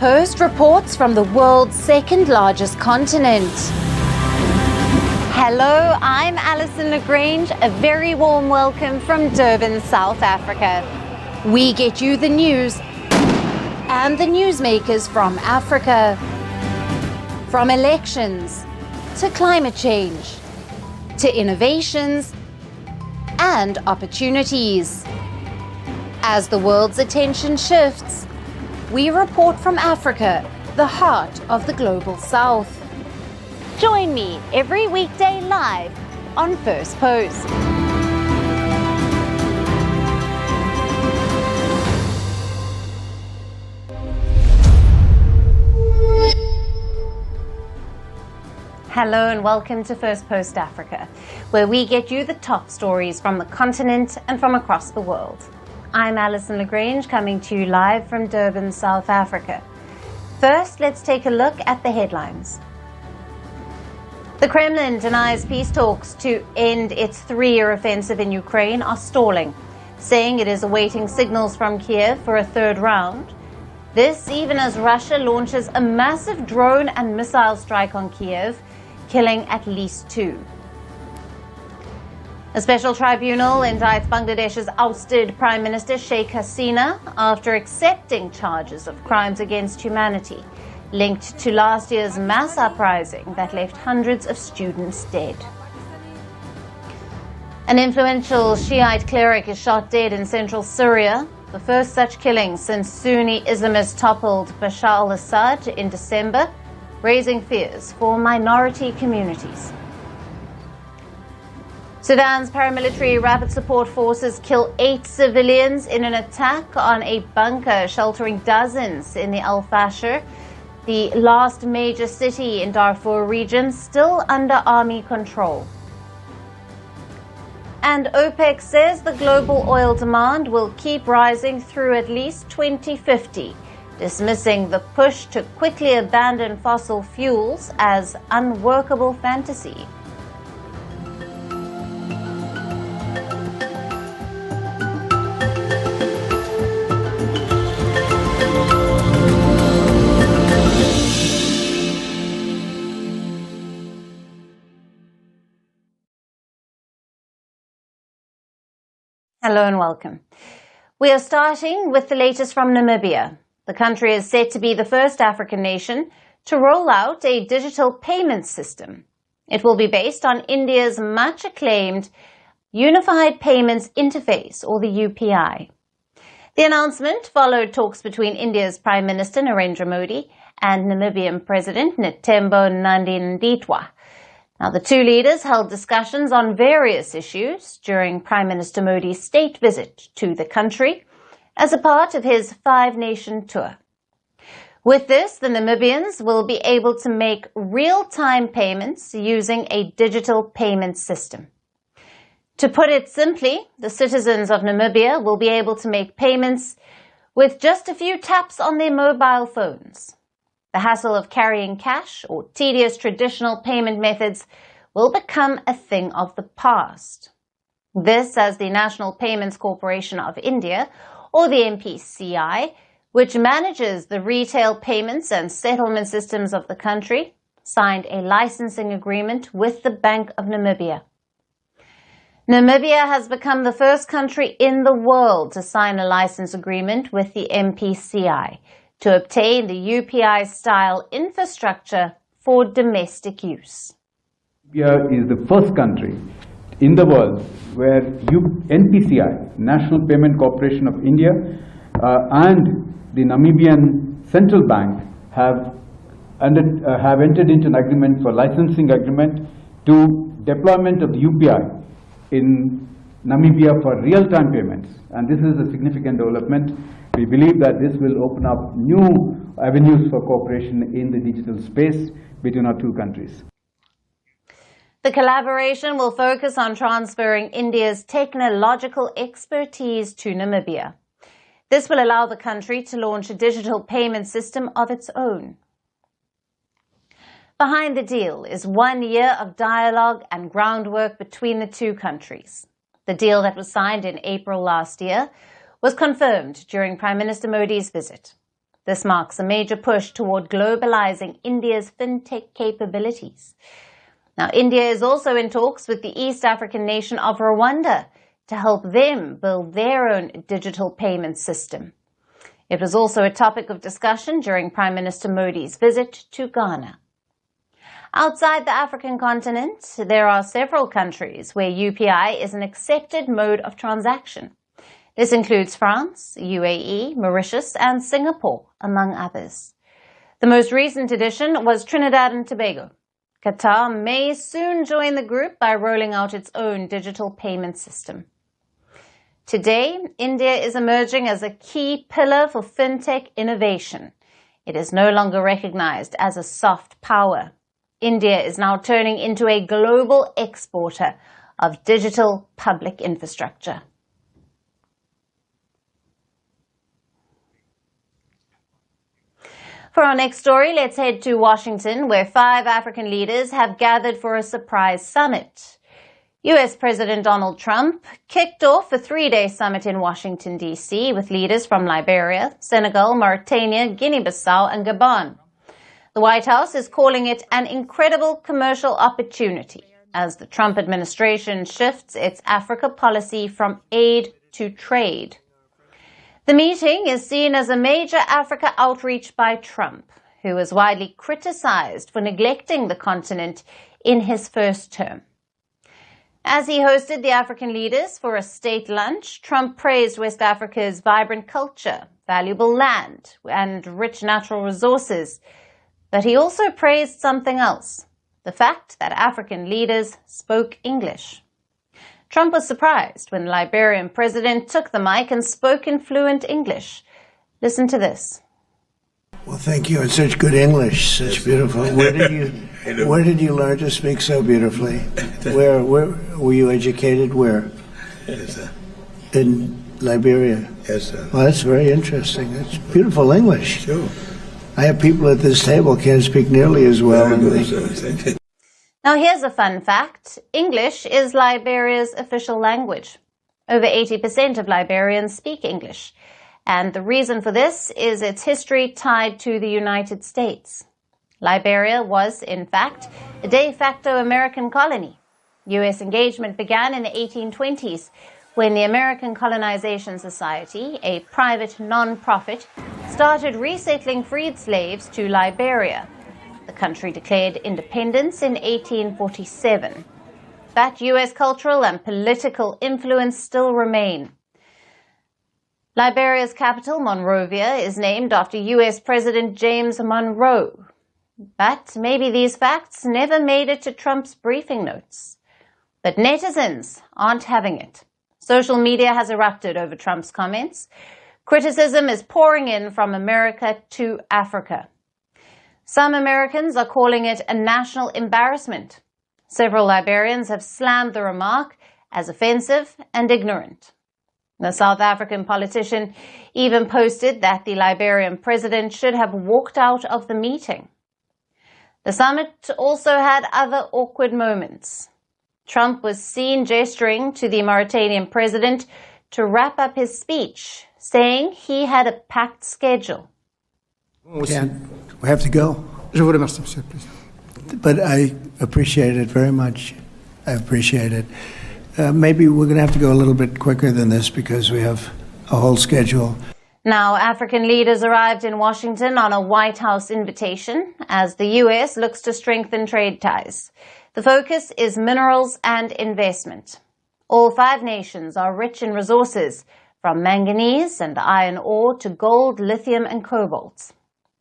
Firstpost reports from the world's second largest continent. Hello, I'm Alyson Grange. A very warm welcome from Durban, South Africa. We get you the news and the newsmakers from Africa. From elections to climate change to innovations and opportunities. As the world's attention shifts, we report from Africa, the heart of the global south. Join me every weekday live on Firstpost. Hello and welcome to Firstpost Africa, where we get you the top stories from the continent and from across the world. I'm Alyson Grange, coming to you live from Durban, South Africa. First, let's take a look at the headlines. The Kremlin denies peace talks to end its 3-year offensive in Ukraine are stalling, saying it is awaiting signals from Kiev for a third round. This even as Russia launches a massive drone and missile strike on Kiev, killing at least 2. A special tribunal indicts Bangladesh's ousted Prime Minister Sheikh Hasina after accepting charges of crimes against humanity linked to last year's mass uprising that left hundreds of students dead. An influential Shiite cleric is shot dead in central Syria, the first such killing since Sunni Islamists toppled Bashar al-Assad in December, raising fears for minority communities. Sudan's paramilitary rapid support forces kill 8 civilians in an attack on a bunker sheltering dozens in the Al Fasher, the last major city in Darfur region still under army control. And OPEC says the global oil demand will keep rising through at least 2050, dismissing the push to quickly abandon fossil fuels as unworkable fantasy. Hello and welcome. We are starting with the latest from Namibia. The country is set to be the first African nation to roll out a digital payment system. It will be based on India's much acclaimed Unified Payments Interface, or the UPI. The announcement followed talks between India's Prime Minister Narendra Modi and Namibian President Netembo Nandi-Ndaitwah. Now, the two leaders held discussions on various issues during Prime Minister Modi's state visit to the country as a part of his 5-nation tour. With this, the Namibians will be able to make real-time payments using a digital payment system. To put it simply, the citizens of Namibia will be able to make payments with just a few taps on their mobile phones. The hassle of carrying cash or tedious traditional payment methods will become a thing of the past. This, as the National Payments Corporation of India, or the NPCI, which manages the retail payments and settlement systems of the country, signed a licensing agreement with the Bank of Namibia. Namibia has become the first country in the world to sign a license agreement with the NPCI to obtain the UPI-style infrastructure for domestic use. Libya is the first country in the world where NPCI, National Payment Corporation of India, and the Namibian Central Bank have entered into an agreement for licensing agreement to deployment of the UPI in Namibia for real-time payments. And this is a significant development. We believe that this will open up new avenues for cooperation in the digital space between our two countries. The collaboration will focus on transferring India's technological expertise to Namibia. This will allow the country to launch a digital payment system of its own. Behind the deal is 1 year of dialogue and groundwork between the two countries. The deal that was signed in April last year was confirmed during Prime Minister Modi's visit. This marks a major push toward globalizing India's fintech capabilities. Now, India is also in talks with the East African nation of Rwanda to help them build their own digital payment system. It was also a topic of discussion during Prime Minister Modi's visit to Ghana. Outside the African continent, there are several countries where UPI is an accepted mode of transaction. This includes France, UAE, Mauritius, and Singapore, among others. The most recent addition was Trinidad and Tobago. Qatar may soon join the group by rolling out its own digital payment system. Today, India is emerging as a key pillar for fintech innovation. It is no longer recognized as a soft power. India is now turning into a global exporter of digital public infrastructure. For our next story, let's head to Washington, where 5 African leaders have gathered for a surprise summit. U.S. President Donald Trump kicked off a 3-day summit in Washington, D.C. with leaders from Liberia, Senegal, Mauritania, Guinea-Bissau, and Gabon. The White House is calling it an incredible commercial opportunity as the Trump administration shifts its Africa policy from aid to trade. The meeting is seen as a major Africa outreach by Trump, who was widely criticized for neglecting the continent in his first term. As he hosted the African leaders for a state lunch, Trump praised West Africa's vibrant culture, valuable land, and rich natural resources. But he also praised something else, the fact that African leaders spoke English. Trump was surprised when the Liberian president took the mic and spoke in fluent English. Listen to this. Well, thank you. It's such good English, such beautiful. Where did you learn to speak so beautifully? Where were you educated? Where? Yes, sir. In Liberia. Yes, sir. Well, that's very interesting. That's beautiful English. Sure. I have people at this table can't speak nearly as well. Now here's a fun fact. English is Liberia's official language. Over 80% of Liberians speak English. And the reason for this is its history tied to the United States. Liberia was, in fact, a de facto American colony. U.S. engagement began in the 1820s when the American Colonization Society, a private non-profit, started resettling freed slaves to Liberia. The country declared independence in 1847. But U.S. cultural and political influence still remain. Liberia's capital, Monrovia, is named after U.S. President James Monroe. But maybe these facts never made it to Trump's briefing notes. But netizens aren't having it. Social media has erupted over Trump's comments. Criticism is pouring in from America to Africa. Some Americans are calling it a national embarrassment. Several Liberians have slammed the remark as offensive and ignorant. The South African politician even posted that the Liberian president should have walked out of the meeting. The summit also had other awkward moments. Trump was seen gesturing to the Mauritanian president to wrap up his speech, saying he had a packed schedule. We have to go. But I appreciate it very much. I appreciate it. Maybe we're going to have to go a little bit quicker than this because we have a whole schedule. Now, African leaders arrived in Washington on a White House invitation as the U.S. looks to strengthen trade ties. The focus is minerals and investment. All 5 nations are rich in resources, from manganese and iron ore to gold, lithium, and cobalt.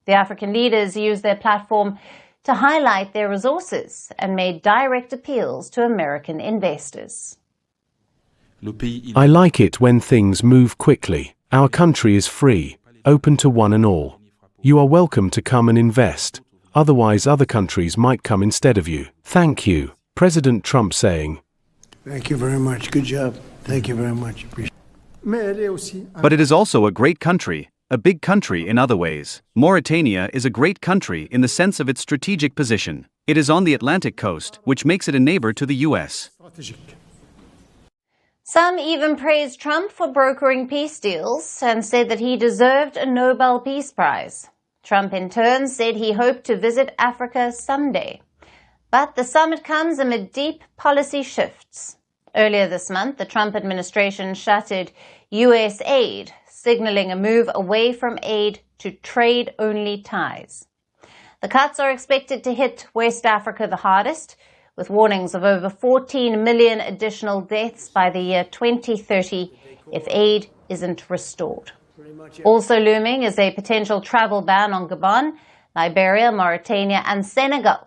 The African leaders used their platform to highlight their resources and made direct appeals to American investors. I like it when things move quickly. Our country is free, open to one and all. You are welcome to come and invest. Otherwise, other countries might come instead of you. Thank you. President Trump saying. Thank you very much. Good job. Thank you very much. But it is also a great country, a big country in other ways. Mauritania is a great country in the sense of its strategic position. It is on the Atlantic coast, which makes it a neighbor to the U.S. Some even praised Trump for brokering peace deals and said that he deserved a Nobel Peace Prize. Trump in turn said he hoped to visit Africa someday. But the summit comes amid deep policy shifts. Earlier this month, the Trump administration shuttered U.S. aid, signaling a move away from aid to trade-only ties. The cuts are expected to hit West Africa the hardest, with warnings of over 14 million additional deaths by the year 2030 if aid isn't restored. Also looming is a potential travel ban on Gabon, Liberia, Mauritania and Senegal.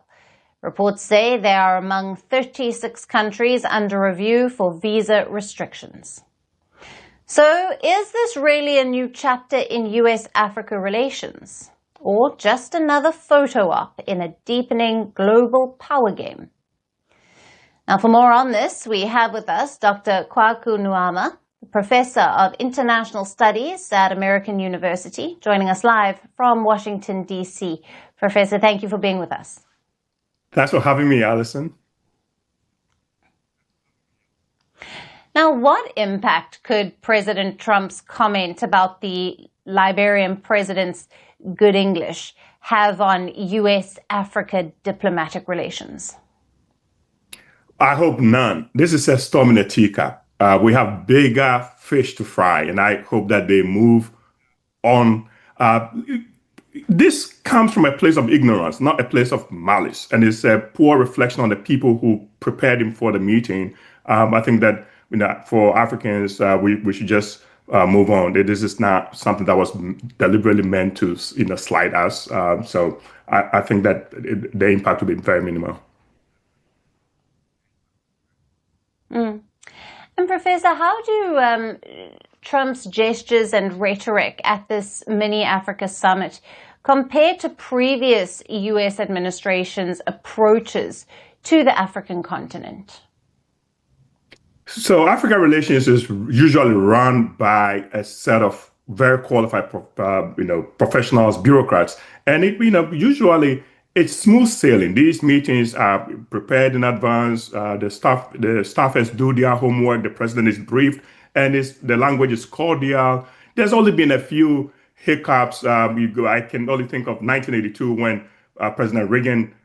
Reports say they are among 36 countries under review for visa restrictions. So, is this really a new chapter in US-Africa relations? Or just another photo op in a deepening global power game? Now, for more on this, we have with us Dr. Quaku Nuama, Professor of International Studies at American University, joining us live from Washington, D.C. Professor, thank you for being with us. Thanks for having me, Alyson. Now, what impact could President Trump's comment about the Liberian president's good English have on U.S.-Africa diplomatic relations? I hope none. This is a storm in a teacup. We have bigger fish to fry, and I hope that they move on. This comes from a place of ignorance, not a place of malice, and it's a poor reflection on the people who prepared him for the meeting. I think that for Africans, we should just move on. This is not something that was deliberately meant to slight us. So I think that the impact will be very minimal. And Professor, how do Trump's gestures and rhetoric at this mini-Africa summit compare to previous U.S. administrations' approaches to the African continent? So Africa relations is usually run by a set of very qualified, professionals, bureaucrats, and usually it's smooth sailing. These meetings are prepared in advance. The staffers do their homework. The president is briefed, and the language is cordial. There's only been a few hiccups. I can only think of 1982 when President Reagan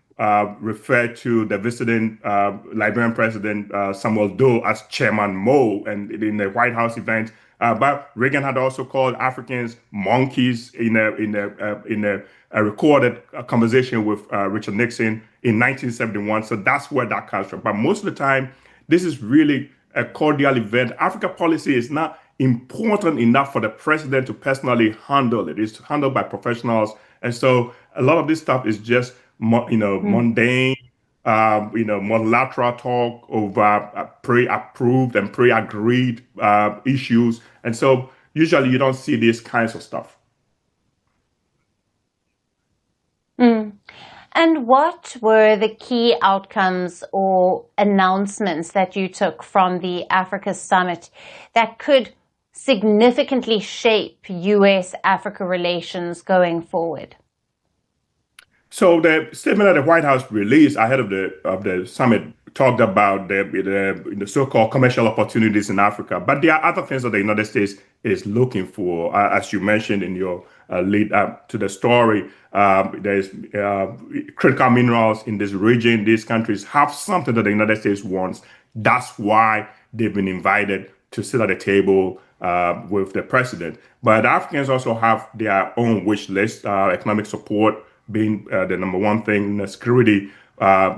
referred to the visiting Liberian president Samuel Doe as Chairman Mo, and in the White House event. But Reagan had also called Africans monkeys in a recorded conversation with Richard Nixon in 1971. So that's where that comes from. But most of the time, this is really a cordial event. Africa policy is not important enough for the president to personally handle it. It's handled by professionals. And so a lot of this stuff is just, mundane, multilateral talk over pre-approved and pre-agreed issues. And so usually you don't see these kinds of stuff. And what were the key outcomes or announcements that you took from the Africa Summit that could significantly shape U.S.-Africa relations going forward? So the statement that the White House released ahead of the summit talked about the so-called commercial opportunities in Africa. But there are other things that the United States is looking for. As you mentioned in your lead up to the story, there's critical minerals in this region. These countries have something that the United States wants. That's why they've been invited to sit at the table with the president. But Africans also have their own wish list, economic support being the number one thing. The security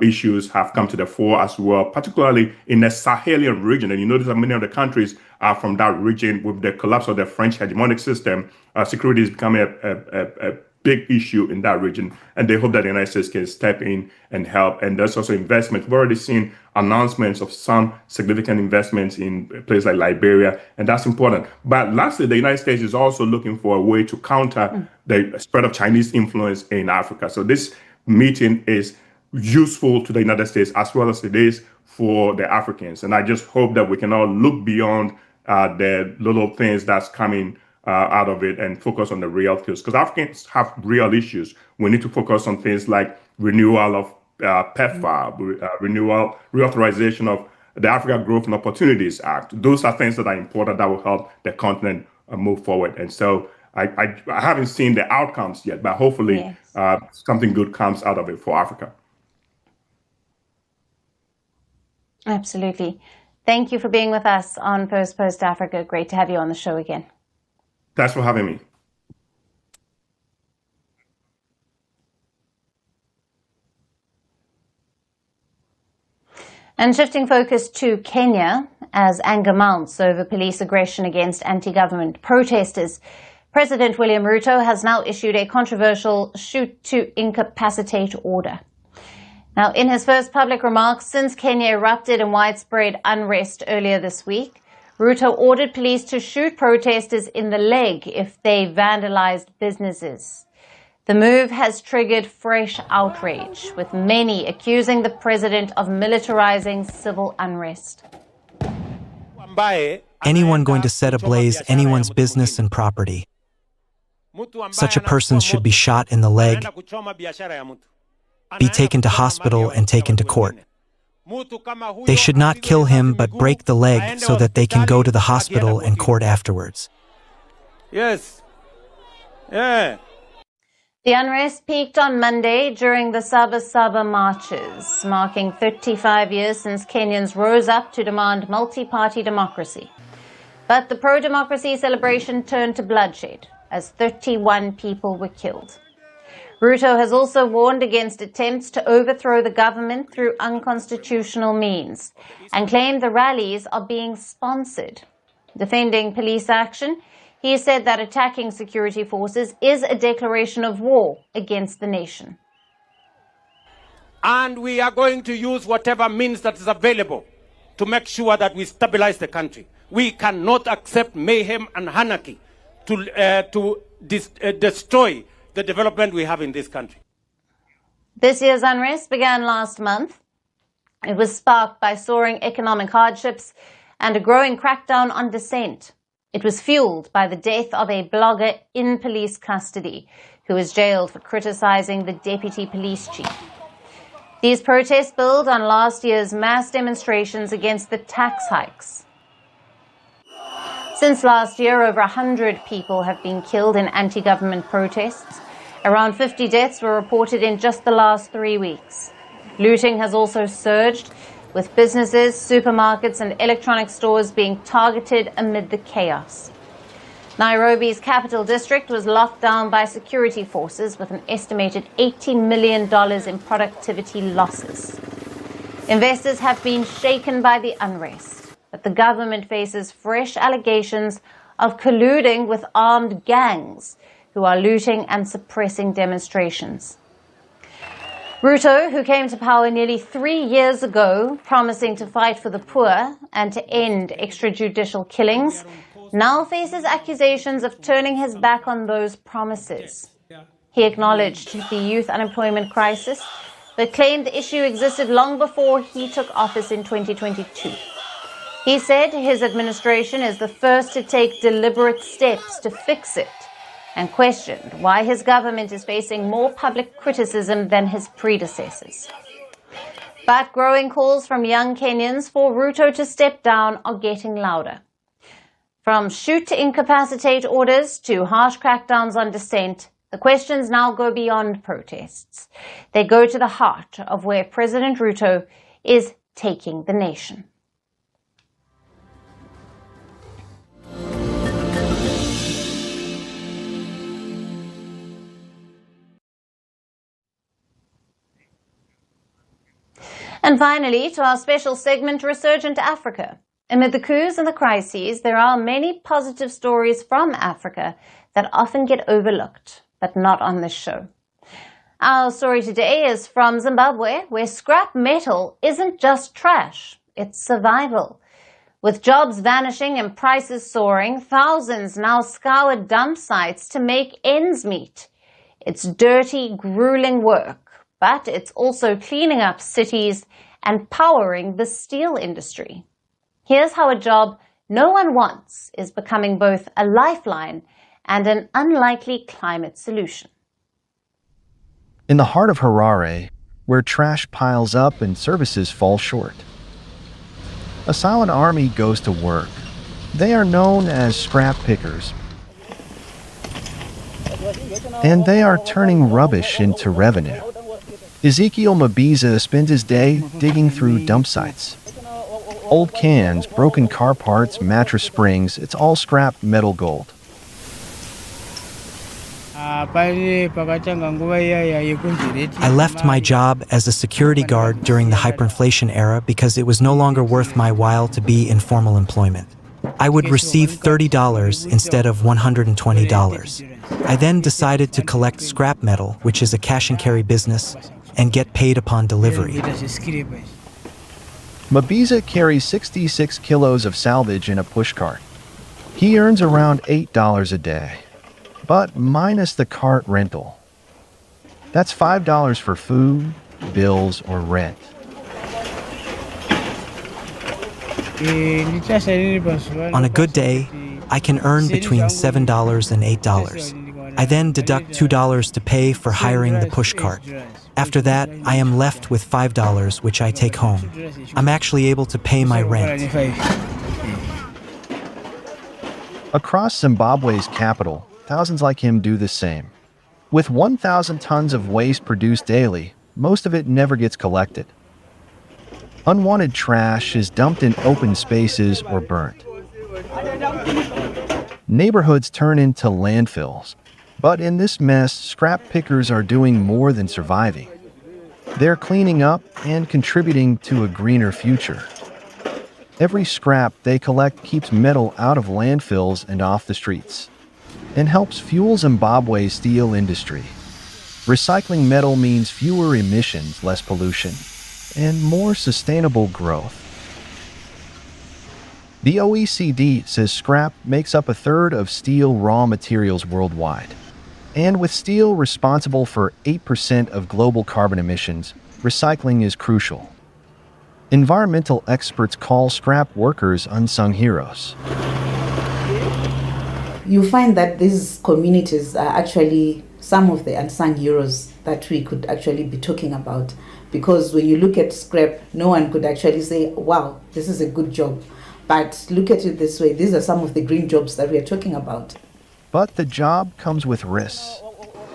issues have come to the fore as well, particularly in the Sahelian region. And you notice that many of the countries are from that region. With the collapse of the French hegemonic system, security is becoming a big issue in that region. And they hope that the United States can step in and help. And there's also investment. We've already seen announcements of some significant investments in places like Liberia, and that's important. But lastly, the United States is also looking for a way to counter the spread of Chinese influence in Africa. So this meeting is useful to the United States as well as it is for the Africans. And I just hope that we can all look beyond the little things that's coming out of it and focus on the real issues. Because Africans have real issues. We need to focus on things like renewal of PEPFAR, reauthorization of the Africa Growth and Opportunities Act. Those are things that are important that will help the continent move forward. And so I haven't seen the outcomes yet, but hopefully something good comes out of it for Africa. Absolutely. Thank you for being with us on Firstpost Africa. Great to have you on the show again. Thanks for having me. And shifting focus to Kenya, as anger mounts over police aggression against anti-government protesters, President William Ruto has now issued a controversial shoot to incapacitate order. Now, in his first public remarks since Kenya erupted in widespread unrest earlier this week, Ruto ordered police to shoot protesters in the leg if they vandalized businesses. The move has triggered fresh outrage, with many accusing the president of militarizing civil unrest. Anyone going to set ablaze anyone's business and property, such a person should be shot in the leg, be taken to hospital and taken to court. They should not kill him but break the leg so that they can go to the hospital and court afterwards. Yes. Yeah. The unrest peaked on Monday during the Saba Saba marches, marking 35 years since Kenyans rose up to demand multi-party democracy. But the pro-democracy celebration turned to bloodshed as 31 people were killed. Ruto has also warned against attempts to overthrow the government through unconstitutional means and claimed the rallies are being sponsored. Defending police action, he said that attacking security forces is a declaration of war against the nation. And we are going to use whatever means that is available to make sure that we stabilize the country. We cannot accept mayhem and anarchy to destroy the development we have in this country. This year's unrest began last month. It was sparked by soaring economic hardships and a growing crackdown on dissent. It was fueled by the death of a blogger in police custody who was jailed for criticizing the deputy police chief. These protests build on last year's mass demonstrations against the tax hikes. Since last year, over 100 people have been killed in anti-government protests. Around 50 deaths were reported in just the last 3 weeks. Looting has also surged, with businesses, supermarkets and electronic stores being targeted amid the chaos. Nairobi's capital district was locked down by security forces with an estimated $80 million in productivity losses. Investors have been shaken by the unrest, but the government faces fresh allegations of colluding with armed gangs who are looting and suppressing demonstrations. Ruto, who came to power nearly 3 years ago, promising to fight for the poor and to end extrajudicial killings, now faces accusations of turning his back on those promises. He acknowledged the youth unemployment crisis, but claimed the issue existed long before he took office in 2022. He said his administration is the first to take deliberate steps to fix it, and questioned why his government is facing more public criticism than his predecessors. But growing calls from young Kenyans for Ruto to step down are getting louder. From shoot to incapacitate orders to harsh crackdowns on dissent, the questions now go beyond protests. They go to the heart of where President Ruto is taking the nation. And finally, to our special segment, Resurgent Africa. Amid the coups and the crises, there are many positive stories from Africa that often get overlooked, but not on this show. Our story today is from Zimbabwe, where scrap metal isn't just trash, it's survival. With jobs vanishing and prices soaring, thousands now scour dump sites to make ends meet. It's dirty, grueling work, but it's also cleaning up cities and powering the steel industry. Here's how a job no one wants is becoming both a lifeline and an unlikely climate solution. In the heart of Harare, where trash piles up and services fall short, A silent army goes to work. They are known as scrap pickers. And they are turning rubbish into revenue. Ezekiel Mabiza spends his day digging through dump sites. Old cans, broken car parts, mattress springs, it's all scrap metal gold. I left my job as a security guard during the hyperinflation era because it was no longer worth my while to be in formal employment. I would receive $30 instead of $120. I then decided to collect scrap metal, which is a cash and carry business, and get paid upon delivery. Mabiza carries 66 kilos of salvage in a pushcart. He earns around $8 a day, but minus the cart rental. That's $5 for food, bills, or rent. On a good day, I can earn between $7 and $8. I then deduct $2 to pay for hiring the pushcart. After that, I am left with $5, which I take home. I'm actually able to pay my rent. Across Zimbabwe's capital, thousands like him do the same. With 1,000 tons of waste produced daily, most of it never gets collected. Unwanted trash is dumped in open spaces or burnt. Neighborhoods turn into landfills. But in this mess, scrap pickers are doing more than surviving. They're cleaning up and contributing to a greener future. Every scrap they collect keeps metal out of landfills and off the streets, and helps fuel Zimbabwe's steel industry. Recycling metal means fewer emissions, less pollution, and more sustainable growth. The OECD says scrap makes up a third of steel raw materials worldwide. And with steel responsible for 8% of global carbon emissions, recycling is crucial. Environmental experts call scrap workers unsung heroes. You find that these communities are actually some of the unsung heroes that we could actually be talking about. Because when you look at scrap, no one could actually say, wow, this is a good job. But look at it this way, these are some of the green jobs that we are talking about. But the job comes with risks.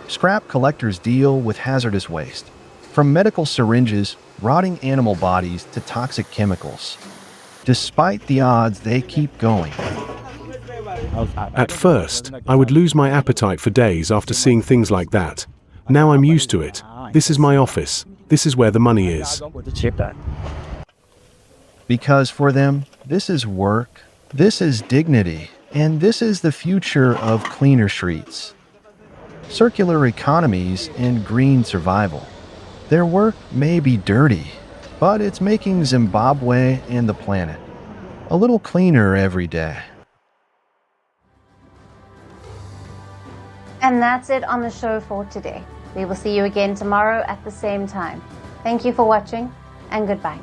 Scrap collectors deal with hazardous waste, from medical syringes, rotting animal bodies, to toxic chemicals. Despite the odds, they keep going. At first, I would lose my appetite for days after seeing things like that. Now I'm used to it. This is my office. This is where the money is. Because for them, this is work, this is dignity, and this is the future of cleaner streets, circular economies, and green survival. Their work may be dirty, but it's making Zimbabwe and the planet a little cleaner every day. And that's it on the show for today. We will see you again tomorrow at the same time. Thank you for watching, and goodbye.